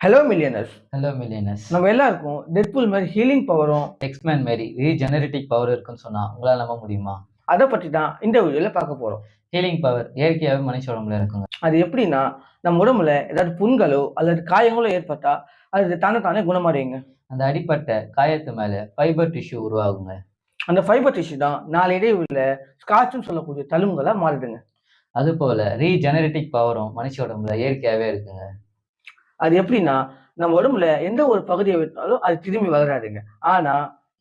Hello millionaires. Hello millionaires. நம்ம எல்லாருக்கும் Deadpool மாதிரி ஹீலிங் பவரும் எக்ஸ்மேன் மாரி ரீஜெனரேட்டிவ் பவர் இருக்குன்னு சொன்னா உங்களால் நம்ப முடியுமா? அதை பற்றி தான் இந்த வீடியோவில் பார்க்க போகிறோம். ஹீலிங் பவர் இயற்கையாகவே மனுஷ உடம்புல இருக்குங்க. அது எப்படின்னா, நம்ம உடம்புல ஏதாவது புண்களோ அல்லது காயங்களோ ஏற்பட்டா அது தானே குணமடையுங்க. அந்த அடிப்பட்ட காயத்து மேல ஃபைபர் டிஷ்யூ உருவாகுங்க. அந்த ஃபைபர் டிஷ்யூ தான் நாளடைவுல ஸ்காட்ச்னு சொல்லக்கூடிய தழும்புகளா மாறுதுங்க. அது போல ரீஜெனரேட்டிவ் பவரும் மனுஷ உடம்புல இயற்கையாகவே இருக்குங்க. அது எப்படின்னா, நம்ம உடம்புல எந்த ஒரு பகுதியை வெட்டினாலும் அது திரும்பி வளராதுங்க. ஆனா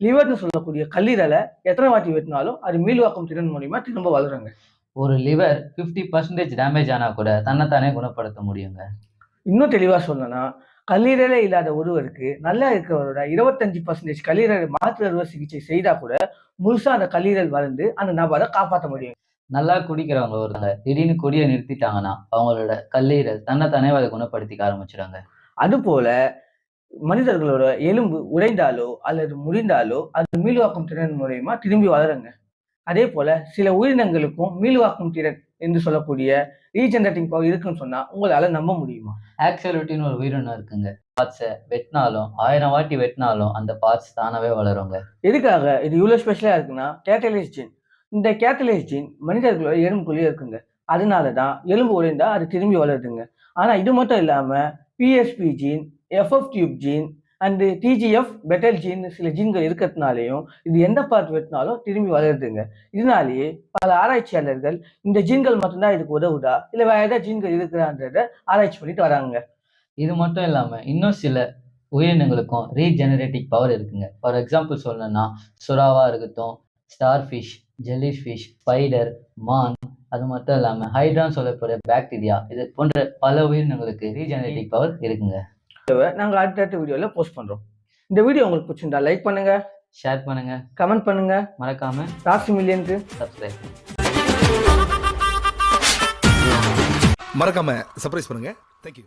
லிவர்னு சொல்லக்கூடிய கல்லீரலை எத்தனை வாட்டி வெட்டினாலும் அது மீள்வாக்கும் திறன் மூலியமா திரும்ப வளருங்க. ஒரு லிவர் 50% டேமேஜ் ஆனா கூட தன்னைத்தானே குணப்படுத்த முடியுங்க. இன்னும் தெளிவா சொல்லணும்னா, கல்லீரலே இல்லாத ஒருவருக்கு நல்லா இருக்கிறவரோட 25% கல்லீரல் மாற்று அறுவை சிகிச்சை செய்தா கூட முழுசா அந்த கல்லீரல் வளர்ந்து அந்த நபரை காப்பாற்ற முடியும். நல்லா குடிக்கிறவங்க ஒருத்தங்க திடீர்னு குடியை நிறுத்திட்டாங்கன்னா அவங்களோட கல்லீரல் தன்னைத்தானே அதை குணப்படுத்திக்க ஆரம்பிச்சிடாங்க. அது போல மனிதர்களோட எலும்பு உடைந்தாலோ அல்லது முறிந்தாலோ அது மீள்வாக்கும் திறன் மூலயமா திரும்பி வளருங்க. அதே போல சில உயிரினங்களுக்கும் மீள்வாக்கும் திறன் என்று சொல்லக்கூடிய ரீஜெனரேட்டிங் பவர் இருக்குன்னு சொன்னா உங்களால நம்ப முடியுமா? ஆக்சலூட்டின்னு ஒரு உயிரினம் இருக்குங்க. பார்ட்ஸை வெட்டினாலும் 1000 வாட்டி வெட்டினாலும் அந்த பார்ட்ஸ் தானாவே வளருங்க. எதுக்காக இது இவ்வளவு ஸ்பெஷலா இருக்குன்னா, கேட்டலேஸ் ஜீன். இந்த கேட்டலேஸ் ஜீன் மனிதர்களோட எலும்புக்குள்ளேயே இருக்குங்க. அதனாலதான் எலும்பு உடைந்தா அது திரும்பி வளருதுங்க. ஆனா இது மட்டும் இல்லாம PSP gene, FF tube gene and TGF petal gene சில ஜீன்கள் இருக்கிறதுனாலையும் இது எந்த பார்ட் வெட்டினாலும் திரும்பி வளருதுங்க. இதனாலேயே பல ஆராய்ச்சியாளர்கள் இந்த ஜீன்கள் மட்டும்தான் இதுக்கு உதவுதா இல்ல வேற ஏதாவது ஜீன்கள் இருக்கிறான்றத ஆராய்ச்சி பண்ணிட்டு வராங்க. இது மட்டும் இல்லாம இன்னும் சில உயிரினங்களுக்கும் ரீஜெனரேட்டிவ் பவர் இருக்குங்க. ஃபார் எக்ஸாம்பிள் சொல்லணும்னா சுறாவா இருக்கட்டும், star fish, jelly fish, spider, மான், அது மட்டும் இல்லாம ஹைட்ரான்னு சொல்லக்கூடிய பாக்டீரியா, இது போன்ற பல உயிரினங்களுக்கு ரீஜெனரேட்டிவ் பவர் இருக்குங்க. நாங்க அடுத்தடுத்த வீடியோல போஸ்ட் பண்றோம். இந்த வீடியோ உங்களுக்கு பிடிச்சிருந்தா லைக் பண்ணுங்க, ஷேர் பண்ணுங்க, கமெண்ட் பண்ணுங்க, மறக்காம ராசி மில்லியனுக்கு சப்ஸ்கிரைப் மறக்காம சர்ப்ரைஸ் பண்ணுங்க. தேங்க்யூ.